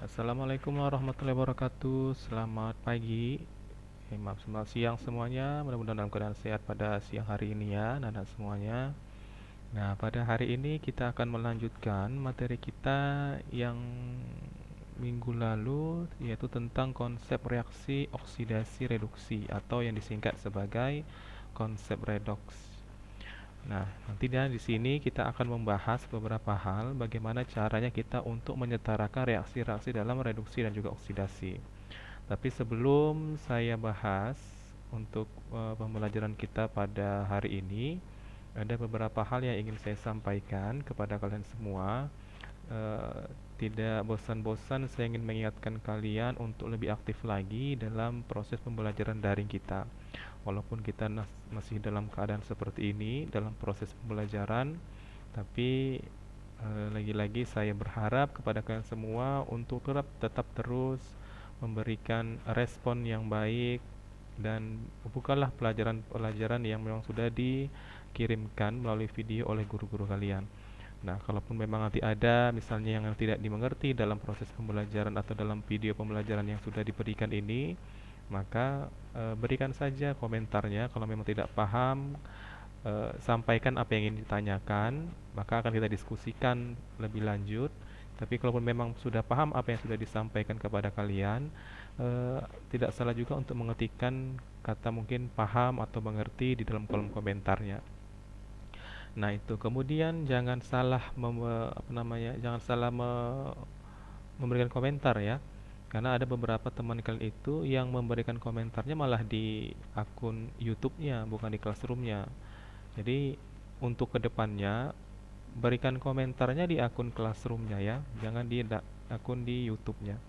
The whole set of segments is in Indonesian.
Assalamualaikum warahmatullahi wabarakatuh. Selamat pagi. Maaf, selamat siang semuanya. Mudah-mudahan dalam keadaan sehat pada siang hari ini ya, anak semuanya. Nah, pada hari ini kita akan melanjutkan materi kita yang minggu lalu, yaitu tentang konsep reaksi oksidasi reduksi atau yang disingkat sebagai konsep redox. Nah, nantinya di sini kita akan membahas beberapa hal bagaimana caranya kita untuk menyetarakan reaksi-reaksi dalam reduksi dan juga oksidasi. Tapi sebelum saya bahas untuk pembelajaran kita pada hari ini, ada beberapa hal yang ingin saya sampaikan kepada kalian semua. Eh, Tidak bosan-bosan saya ingin mengingatkan kalian untuk lebih aktif lagi dalam proses pembelajaran daring kita. Walaupun kita masih dalam keadaan seperti ini dalam proses pembelajaran, tapi lagi-lagi saya berharap kepada kalian semua untuk tetap terus memberikan respon yang baik dan bukanlah pelajaran-pelajaran yang memang sudah dikirimkan melalui video oleh guru-guru kalian. Nah, kalaupun memang nanti ada misalnya yang tidak dimengerti dalam proses pembelajaran atau dalam video pembelajaran yang sudah diberikan ini, maka berikan saja komentarnya. Kalau memang tidak paham, sampaikan apa yang ingin ditanyakan, maka akan kita diskusikan lebih lanjut. Tapi kalaupun memang sudah paham apa yang sudah disampaikan kepada kalian, eh, tidak salah juga untuk mengetikkan kata mungkin paham atau mengerti di dalam kolom komentarnya. Nah, itu kemudian jangan salah apa namanya? Jangan salah memberikan komentar ya. Karena ada beberapa teman kalian itu yang memberikan komentarnya malah di akun YouTube-nya, bukan di Classroom-nya. Jadi untuk kedepannya berikan komentarnya di akun Classroom-nya ya, jangan di akun di YouTube-nya.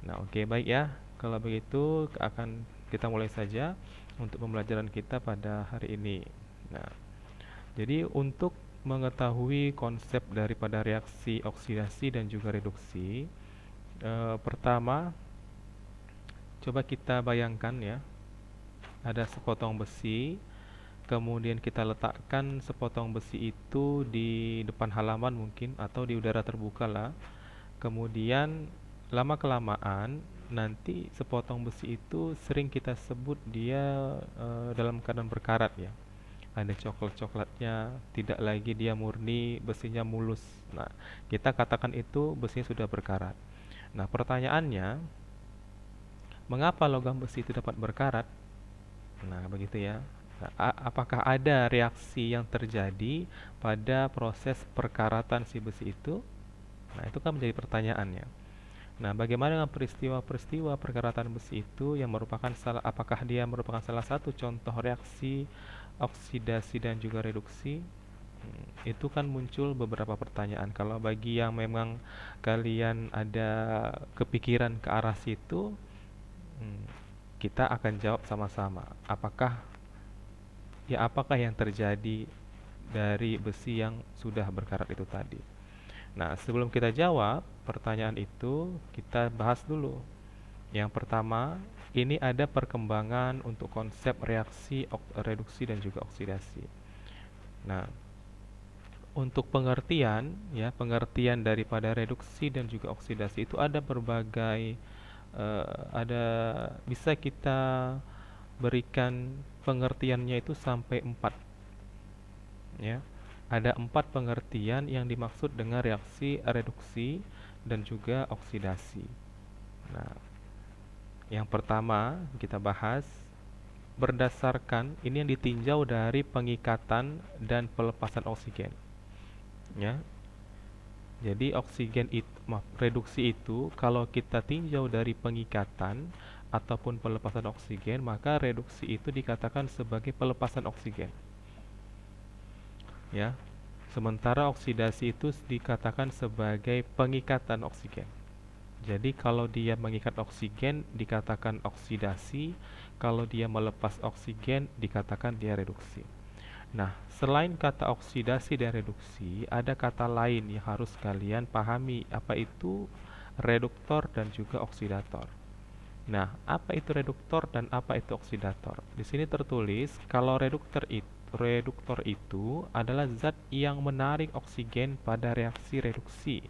Nah, oke, baik ya. Kalau begitu akan kita mulai saja untuk pembelajaran kita pada hari ini. Nah, jadi untuk mengetahui konsep daripada reaksi oksidasi dan juga reduksi, pertama coba kita bayangkan ya, ada sepotong besi, kemudian kita letakkan sepotong besi itu di depan halaman mungkin atau di udara terbuka lah. Kemudian lama kelamaan nanti sepotong besi itu sering kita sebut dia dalam keadaan berkarat ya. Ada coklat-coklatnya, tidak lagi dia murni besinya mulus. Nah, kita katakan itu besinya sudah berkarat. Nah, pertanyaannya, mengapa logam besi itu dapat berkarat? Nah, begitu ya. Nah, apakah ada reaksi yang terjadi pada proses perkaratan si besi itu? Nah, itu kan menjadi pertanyaannya. Nah, bagaimana dengan peristiwa-peristiwa perkaratan besi itu yang merupakan apakah dia merupakan salah satu contoh reaksi oksidasi dan juga reduksi? Itu kan muncul beberapa pertanyaan. Kalau bagi yang memang kalian ada kepikiran ke arah situ, hmm, kita akan jawab sama-sama. Apakah yang terjadi dari besi yang sudah berkarat itu tadi? Nah, sebelum kita jawab pertanyaan itu, kita bahas dulu. Yang pertama, ini ada perkembangan untuk konsep reaksi reduksi dan juga oksidasi. Nah, untuk pengertian ya, pengertian daripada reduksi dan juga oksidasi itu ada berbagai ada bisa kita berikan pengertiannya itu sampai 4 ya. Ada 4 pengertian yang dimaksud dengan reaksi reduksi dan juga oksidasi. Nah, yang pertama kita bahas berdasarkan ini yang ditinjau dari pengikatan dan pelepasan oksigen. Ya, jadi reduksi itu kalau kita tinjau dari pengikatan ataupun pelepasan oksigen, maka reduksi itu dikatakan sebagai pelepasan oksigen. Ya. Sementara oksidasi itu dikatakan sebagai pengikatan oksigen. Jadi kalau dia mengikat oksigen dikatakan oksidasi, kalau dia melepas oksigen dikatakan dia reduksi. Nah, selain kata oksidasi dan reduksi, ada kata lain yang harus kalian pahami, apa itu reduktor dan juga oksidator. Nah, apa itu reduktor dan apa itu oksidator? Di sini tertulis kalau reduktor itu adalah zat yang menarik oksigen pada reaksi reduksi.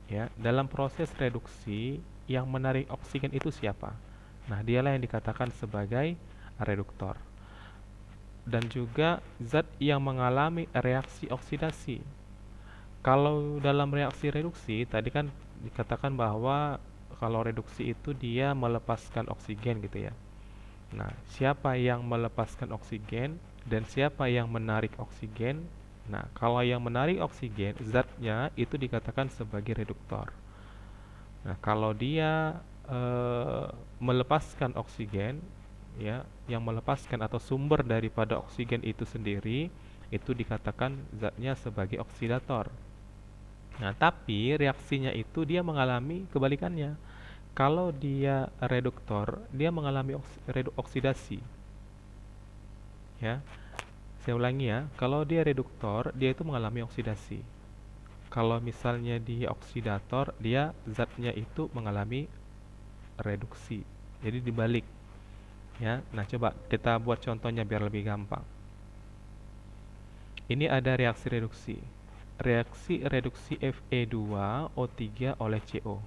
Ya, dalam proses reduksi yang menarik oksigen itu siapa? Nah, dialah yang dikatakan sebagai reduktor. Dan juga zat yang mengalami reaksi oksidasi. Kalau dalam reaksi reduksi, tadi kan dikatakan bahwa kalau reduksi itu dia melepaskan oksigen gitu ya. Nah, siapa yang melepaskan oksigen dan siapa yang menarik oksigen? Nah, kalau yang menarik oksigen, zatnya itu dikatakan sebagai reduktor. Nah, kalau dia melepaskan oksigen, ya, yang melepaskan atau sumber daripada oksigen itu sendiri, itu dikatakan zatnya sebagai oksidator. Nah, tapi reaksinya itu dia mengalami kebalikannya. Kalau dia reduktor, dia mengalami oksidasi. Ya, saya ulangi ya. Kalau dia reduktor, dia itu mengalami oksidasi. Kalau misalnya dia oksidator, dia zatnya itu mengalami reduksi. Jadi dibalik. Ya, nah coba kita buat contohnya biar lebih gampang. Ini ada reaksi reduksi. Reaksi reduksi Fe2O3 oleh CO.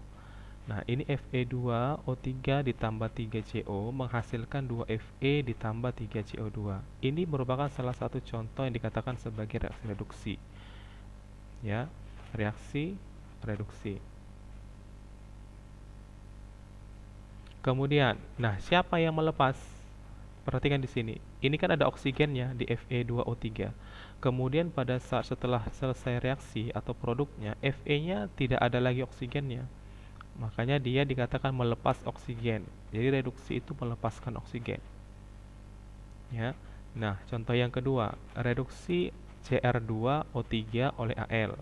Nah, ini Fe2O3 ditambah 3CO menghasilkan 2Fe ditambah 3CO2. Ini merupakan salah satu contoh yang dikatakan sebagai reaksi reduksi. Ya, reaksi reduksi. Kemudian, nah siapa yang melepas? Perhatikan di sini. Ini kan ada oksigennya di Fe2O3. Kemudian pada saat setelah selesai reaksi atau produknya, Fe-nya tidak ada lagi oksigennya. Makanya dia dikatakan melepas oksigen. Jadi reduksi itu melepaskan oksigen. Ya. Nah, contoh yang kedua, reduksi Cr2O3 oleh Al.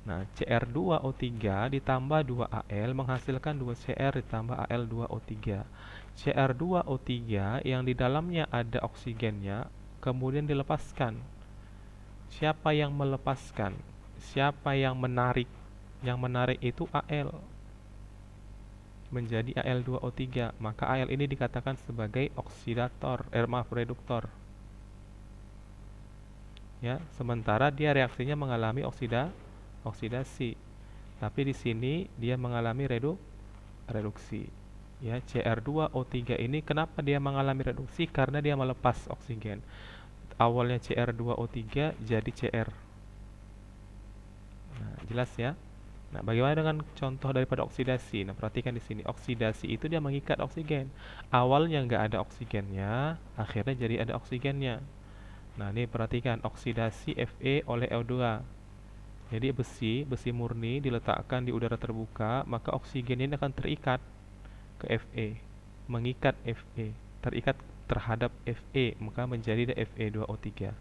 Nah, Cr2O3 ditambah 2Al menghasilkan 2Cr ditambah Al2O3. Cr2O3 yang di dalamnya ada oksigennya kemudian dilepaskan. Siapa yang melepaskan? Siapa yang menarik? Yang menarik itu Al menjadi Al2O3. Maka Al ini dikatakan sebagai oksidator, reduktor. Ya, sementara dia reaksinya mengalami oksidasi. Tapi di sini dia mengalami reduksi. Ya, Cr2O3 ini kenapa dia mengalami reduksi? Karena dia melepas oksigen. Awalnya Cr2O3 jadi Cr. Nah, jelas ya? Nah, bagaimana dengan contoh daripada oksidasi? Nah, perhatikan di sini. Oksidasi itu dia mengikat oksigen. Awalnya nggak ada oksigennya, akhirnya jadi ada oksigennya. Nah, ini perhatikan oksidasi Fe oleh O2. Jadi besi murni diletakkan di udara terbuka, maka oksigen ini akan terikat ke Fe, mengikat Fe, terikat terhadap Fe, maka menjadi Fe2O3.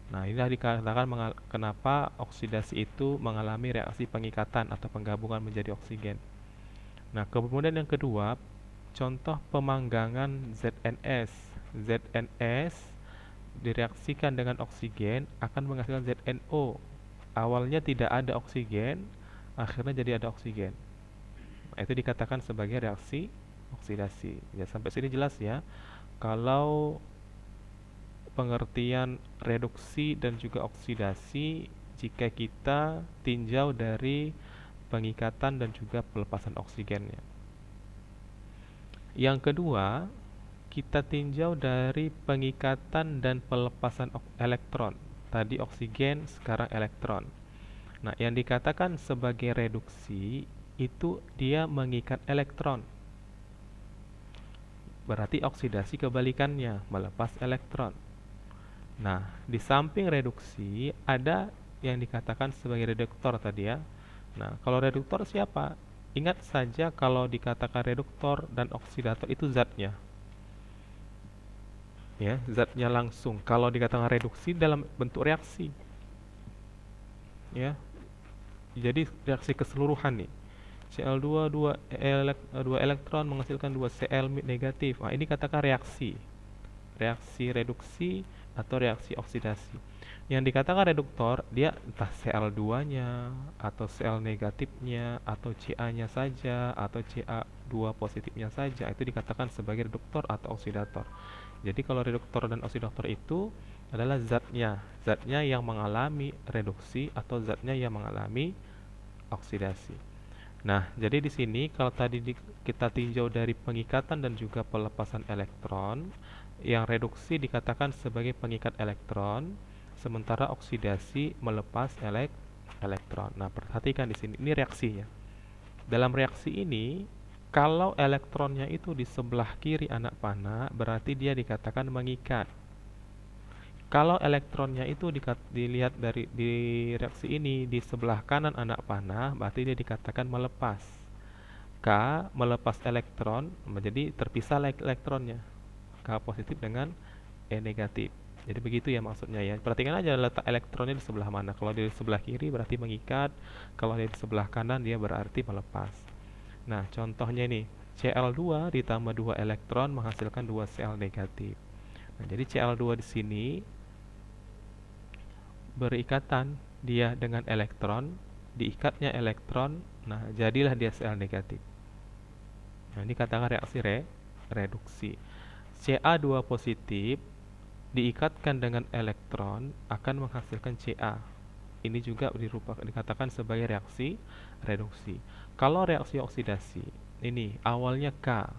Nah, inilah dikatakan kenapa oksidasi itu mengalami reaksi pengikatan atau penggabungan menjadi oksigen. Nah, kemudian yang kedua, contoh pemanggangan ZNS. ZNS direaksikan dengan oksigen akan menghasilkan ZNO. Awalnya tidak ada oksigen, akhirnya jadi ada oksigen. Nah, itu dikatakan sebagai reaksi oksidasi. Ya, sampai sini jelas ya. Kalau pengertian reduksi dan juga oksidasi jika kita tinjau dari pengikatan dan juga pelepasan oksigennya. Yang kedua, kita tinjau dari pengikatan dan pelepasan elektron. Tadi oksigen, sekarang elektron. Nah, yang dikatakan sebagai reduksi itu dia mengikat elektron. Berarti oksidasi kebalikannya, melepas elektron. Nah, di samping reduksi ada yang dikatakan sebagai reduktor tadi ya. Nah, kalau reduktor siapa? Ingat saja kalau dikatakan reduktor dan oksidator itu zatnya. Ya, zatnya langsung. Kalau dikatakan reduksi dalam bentuk reaksi. Ya. Jadi reaksi keseluruhan nih. Cl2 2 elektron menghasilkan 2 Cl negatif. Nah, ini katakan reaksi. Reaksi reduksi atau reaksi oksidasi. Yang dikatakan reduktor, dia entah Cl2-nya atau Cl negatifnya atau Ca-nya saja atau Ca2 positifnya saja, itu dikatakan sebagai reduktor atau oksidator. Jadi kalau reduktor dan oksidator itu adalah zatnya yang mengalami reduksi atau zatnya yang mengalami oksidasi. Nah, jadi di sini kalau tadi kita tinjau dari pengikatan dan juga pelepasan elektron, yang reduksi dikatakan sebagai pengikat elektron, sementara oksidasi melepas elektron. Nah, perhatikan di sini, ini reaksinya. Dalam reaksi ini, kalau elektronnya itu di sebelah kiri anak panah, berarti dia dikatakan mengikat. Kalau elektronnya itu dilihat di reaksi ini di sebelah kanan anak panah, berarti dia dikatakan melepas. K melepas elektron, menjadi terpisah elektronnya. K positif dengan E negatif. Jadi begitu ya maksudnya ya. Perhatikan aja letak elektronnya di sebelah mana. Kalau di sebelah kiri berarti mengikat, kalau di sebelah kanan dia berarti melepas. Nah, contohnya ini, Cl2 ditambah 2 elektron menghasilkan 2 Cl negatif. Nah, jadi Cl2 di sini berikatan dia dengan elektron, diikatnya elektron, nah jadilah dia Cl negatif. Nah, ini katakan reaksi reduksi. Ca2 positif diikatkan dengan elektron akan menghasilkan Ca. Ini juga dikatakan sebagai reaksi reduksi. Kalau reaksi oksidasi, ini awalnya K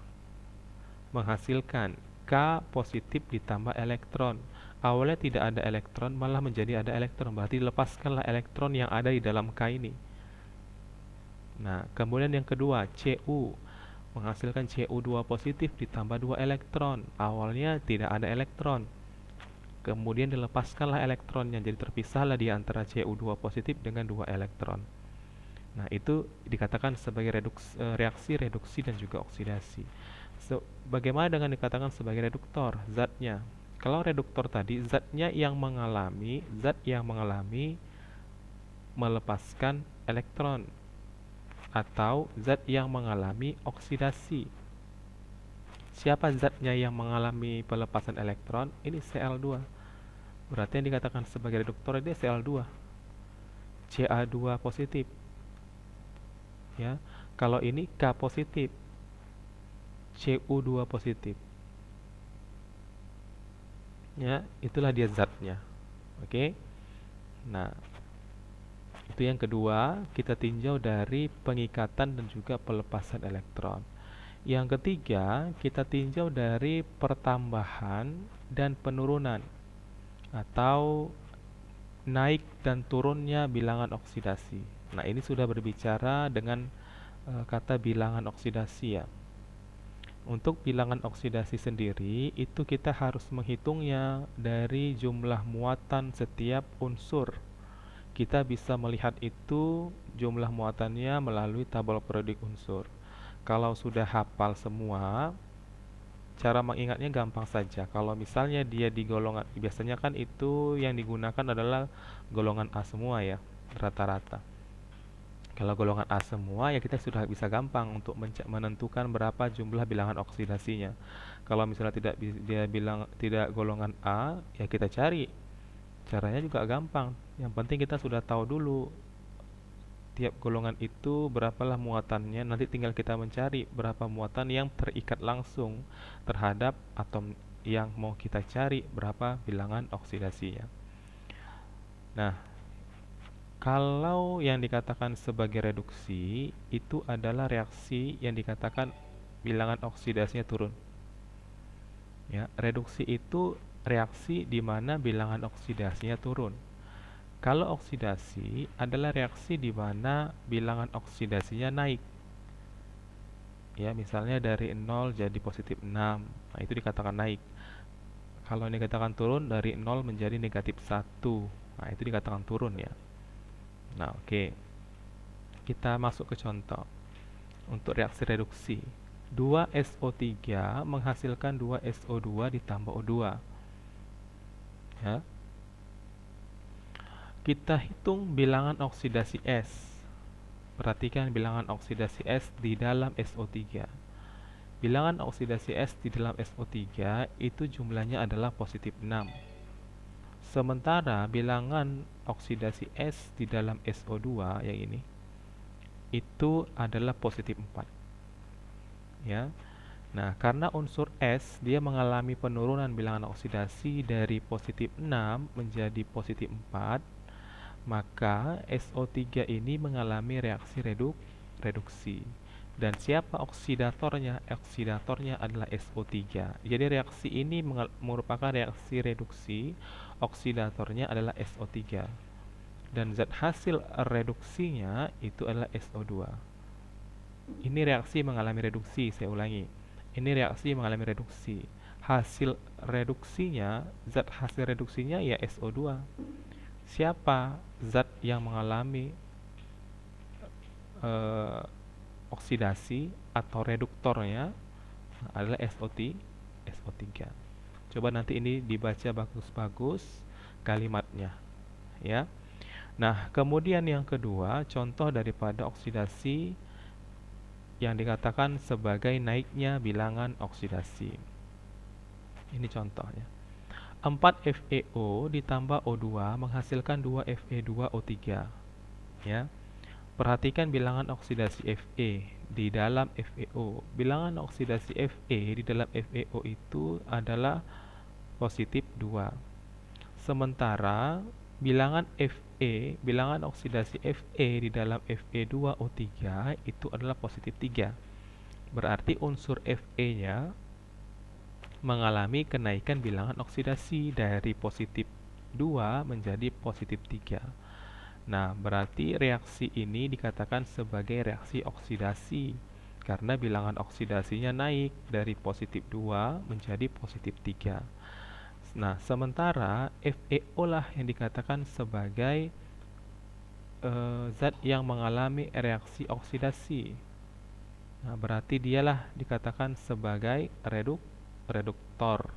menghasilkan K positif ditambah elektron. Awalnya tidak ada elektron, malah menjadi ada elektron. Berarti lepaskanlah elektron yang ada di dalam K ini. Nah, kemudian yang kedua, Cu menghasilkan Cu2 positif ditambah 2 elektron. Awalnya tidak ada elektron. Kemudian dilepaskanlah elektronnya, jadi terpisahlah di antara Cu2 positif dengan 2 elektron. Nah, itu dikatakan sebagai reaksi reduksi dan juga oksidasi. Bagaimana dengan dikatakan sebagai reduktor? Zatnya. Kalau reduktor tadi, zat yang mengalami melepaskan elektron atau zat yang mengalami oksidasi. Siapa zatnya yang mengalami pelepasan elektron? Ini Cl2. Berarti yang dikatakan sebagai reduktor dia Cl2. Ca2 positif. Ya. Kalau ini K positif. Cu2 positif. Ya, itulah dia zatnya. Oke. Nah, itu yang kedua, kita tinjau dari pengikatan dan juga pelepasan elektron. Yang ketiga, kita tinjau dari pertambahan dan penurunan atau naik dan turunnya bilangan oksidasi. Nah, ini sudah berbicara dengan kata bilangan oksidasi ya. Untuk bilangan oksidasi sendiri, itu kita harus menghitungnya dari jumlah muatan setiap unsur. Kita bisa melihat itu jumlah muatannya melalui tabel periodik unsur. Kalau sudah hafal semua, cara mengingatnya gampang saja. Kalau misalnya dia di golongan, biasanya kan itu yang digunakan adalah golongan A semua ya, rata-rata. Kalau golongan A semua ya kita sudah bisa gampang untuk menentukan berapa jumlah bilangan oksidasinya. Kalau misalnya dia bilang tidak golongan A, ya kita cari. Caranya juga gampang. Yang penting kita sudah tahu dulu tiap golongan itu berapalah muatannya. Nanti tinggal kita mencari berapa muatan yang terikat langsung terhadap atom yang mau kita cari, berapa bilangan oksidasinya. Nah, kalau yang dikatakan sebagai reduksi itu adalah reaksi yang dikatakan bilangan oksidasinya turun. Ya, reduksi itu reaksi di mana bilangan oksidasinya turun. Kalau oksidasi adalah reaksi di mana bilangan oksidasinya naik. Ya, misalnya dari 0 jadi positif 6. Nah, itu dikatakan naik. Kalau dikatakan turun dari 0 menjadi negatif 1. Nah, itu dikatakan turun ya. Nah, oke. Kita masuk ke contoh. Untuk reaksi reduksi. 2SO3 menghasilkan 2SO2 ditambah O2. Ya. Kita hitung bilangan oksidasi S. Perhatikan bilangan oksidasi S di dalam SO3. Bilangan oksidasi S di dalam SO3 itu jumlahnya adalah positif 6. Sementara bilangan oksidasi S di dalam SO2 yang ini itu adalah positif 4. Ya. Nah, karena unsur S dia mengalami penurunan bilangan oksidasi dari positif 6 menjadi positif 4, maka SO3 ini mengalami reaksi reduksi. Dan siapa oksidatornya? Oksidatornya adalah SO3. Jadi reaksi ini merupakan reaksi reduksi, oksidatornya adalah SO3. Dan zat hasil reduksinya itu adalah SO2. Ini reaksi mengalami reduksi, saya ulangi. Ini reaksi mengalami reduksi. Hasil reduksinya, zat hasil reduksinya ya SO2. Siapa zat yang mengalami eh, oksidasi atau reduktornya adalah SO3. Coba nanti ini dibaca bagus-bagus kalimatnya, ya. Nah, kemudian yang kedua, contoh daripada oksidasi yang dikatakan sebagai naiknya bilangan oksidasi. Ini contohnya. 4 FeO ditambah O2 menghasilkan 2 Fe2O3. Ya. Perhatikan bilangan oksidasi Fe di dalam FeO. Bilangan oksidasi Fe di dalam FeO itu adalah positif 2. Sementara bilangan bilangan oksidasi Fe di dalam Fe2O3 itu adalah positif 3. Berarti unsur Fe-nya mengalami kenaikan bilangan oksidasi dari positif 2 menjadi positif 3. Nah, berarti reaksi ini dikatakan sebagai reaksi oksidasi karena bilangan oksidasinya naik dari positif 2 menjadi positif 3. Nah, sementara FeO lah yang dikatakan sebagai zat yang mengalami reaksi oksidasi. Nah, berarti dialah dikatakan sebagai reduktor.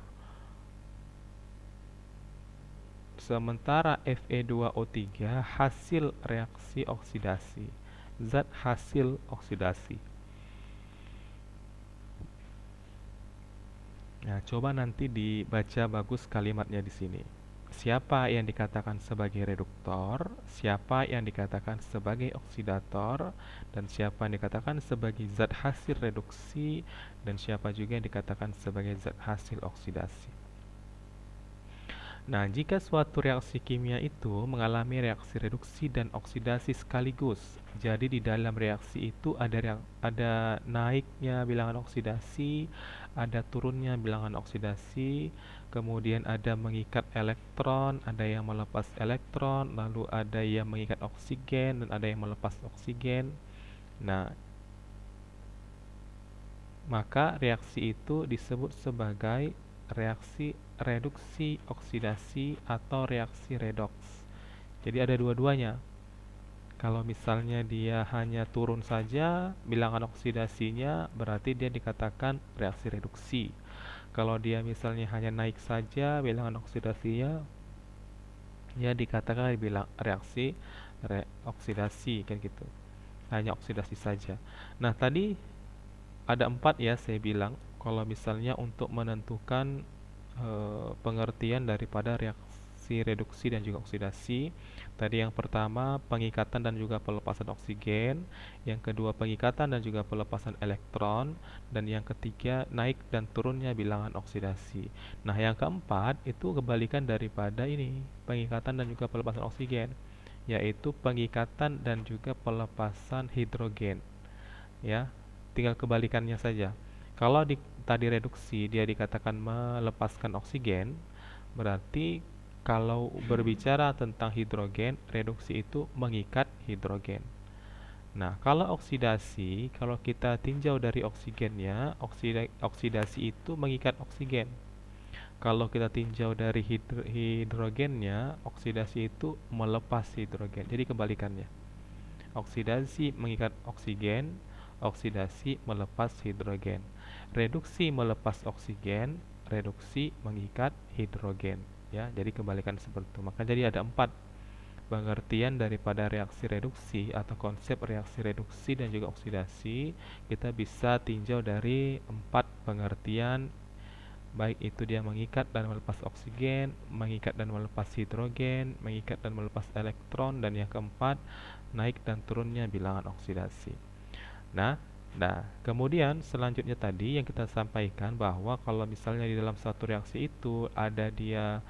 Sementara Fe2O3 hasil reaksi oksidasi, zat hasil oksidasi. Nah, coba nanti dibaca bagus kalimatnya di sini. Siapa yang dikatakan sebagai reduktor, siapa yang dikatakan sebagai oksidator, dan siapa yang dikatakan sebagai zat hasil reduksi, dan siapa juga yang dikatakan sebagai zat hasil oksidasi. Nah, jika suatu reaksi kimia itu mengalami reaksi reduksi dan oksidasi sekaligus, jadi di dalam reaksi itu ada naiknya bilangan oksidasi, ada turunnya bilangan oksidasi, kemudian ada mengikat elektron, ada yang melepas elektron, lalu ada yang mengikat oksigen dan ada yang melepas oksigen. Nah, maka reaksi itu disebut sebagai reaksi reduksi oksidasi atau reaksi redoks. Jadi ada dua-duanya. Kalau misalnya dia hanya turun saja bilangan oksidasinya, berarti dia dikatakan reaksi reduksi. Kalau dia misalnya hanya naik saja bilangan oksidasinya, ya dikatakan bilang reaksi oksidasi kan gitu. Hanya oksidasi saja. Nah, tadi ada 4 ya saya bilang. Kalau misalnya untuk menentukan pengertian daripada reaksi reduksi dan juga oksidasi. Tadi yang pertama pengikatan dan juga pelepasan oksigen, yang kedua pengikatan dan juga pelepasan elektron, dan yang ketiga naik dan turunnya bilangan oksidasi. Nah, yang keempat itu kebalikan daripada ini, pengikatan dan juga pelepasan oksigen, yaitu pengikatan dan juga pelepasan hidrogen. Ya, tinggal kebalikannya saja. Kalau tadi reduksi dia dikatakan melepaskan oksigen, berarti kalau berbicara tentang hidrogen, reduksi itu mengikat hidrogen. Nah, kalau oksidasi, kalau kita tinjau dari oksigennya, oksidasi itu mengikat oksigen. Kalau kita tinjau dari hidrogennya, oksidasi itu melepas hidrogen. Jadi kebalikannya. Oksidasi mengikat oksigen, oksidasi melepas hidrogen. Reduksi melepas oksigen, reduksi mengikat hidrogen. Ya, jadi kebalikan seperti itu. Maka jadi ada 4 pengertian daripada reaksi reduksi atau konsep reaksi reduksi dan juga oksidasi. Kita bisa tinjau dari 4 pengertian, baik itu dia mengikat dan melepas oksigen, mengikat dan melepas hidrogen, mengikat dan melepas elektron, dan yang keempat naik dan turunnya bilangan oksidasi. Nah, kemudian selanjutnya tadi yang kita sampaikan bahwa kalau misalnya di dalam satu reaksi itu ada dia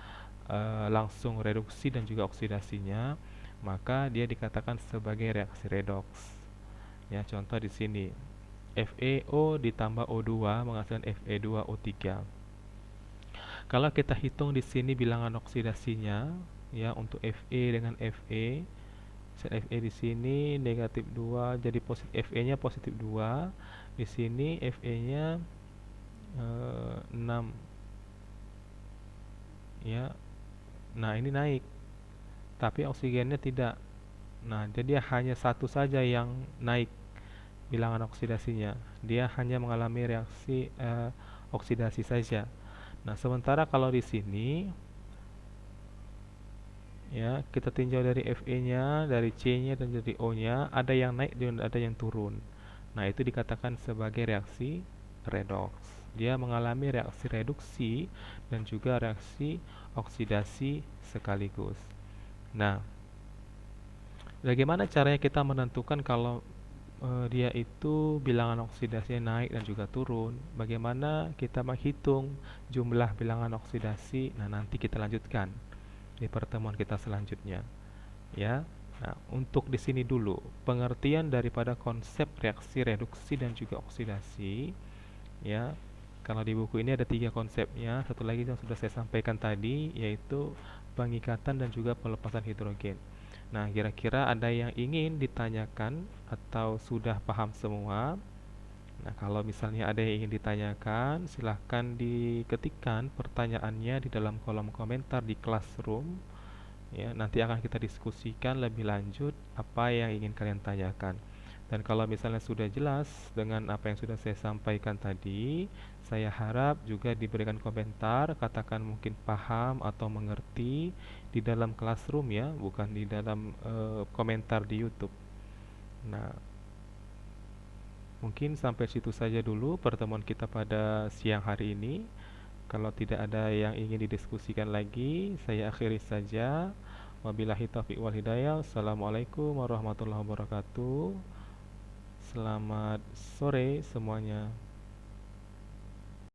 langsung reduksi dan juga oksidasinya, maka dia dikatakan sebagai reaksi redoks. Ya, contoh di sini FeO ditambah O2 menghasilkan Fe2O3. Kalau kita hitung di sini bilangan oksidasinya, ya, untuk Fe dengan Fe, Fe di sini negatif 2, jadi Fe-nya positif 2. Di sini Fe-nya 6, ya. Nah, ini naik, tapi oksigennya tidak. Nah, jadi hanya satu saja yang naik bilangan oksidasinya. Dia hanya mengalami reaksi oksidasi saja. Nah, sementara kalau di sini, ya, kita tinjau dari Fe-nya, dari C-nya dan dari O-nya, ada yang naik dan ada yang turun. Nah, itu dikatakan sebagai reaksi redoks. Dia mengalami reaksi reduksi dan juga reaksi oksidasi sekaligus. Nah, bagaimana caranya kita menentukan kalau dia itu bilangan oksidasinya naik dan juga turun? Bagaimana kita menghitung jumlah bilangan oksidasi? Nah, nanti kita lanjutkan di pertemuan kita selanjutnya, ya. Nah, untuk di sini dulu pengertian daripada konsep reaksi reduksi dan juga oksidasi, ya. Kalau di buku ini ada 3 konsepnya, satu lagi yang sudah saya sampaikan tadi, yaitu pengikatan dan juga pelepasan hidrogen. Nah, kira-kira ada yang ingin ditanyakan atau sudah paham semua? Nah, kalau misalnya ada yang ingin ditanyakan, silahkan diketikkan pertanyaannya di dalam kolom komentar di Classroom. Ya, nanti akan kita diskusikan lebih lanjut apa yang ingin kalian tanyakan. Dan kalau misalnya sudah jelas dengan apa yang sudah saya sampaikan tadi, saya harap juga diberikan komentar, katakan mungkin paham atau mengerti di dalam Classroom, ya, bukan di dalam komentar di YouTube. Nah, mungkin sampai situ saja dulu pertemuan kita pada siang hari ini. Kalau tidak ada yang ingin didiskusikan lagi, saya akhiri saja. Wabillahi taufiq wal hidayah. Assalamualaikum warahmatullahi wabarakatuh. Selamat sore semuanya.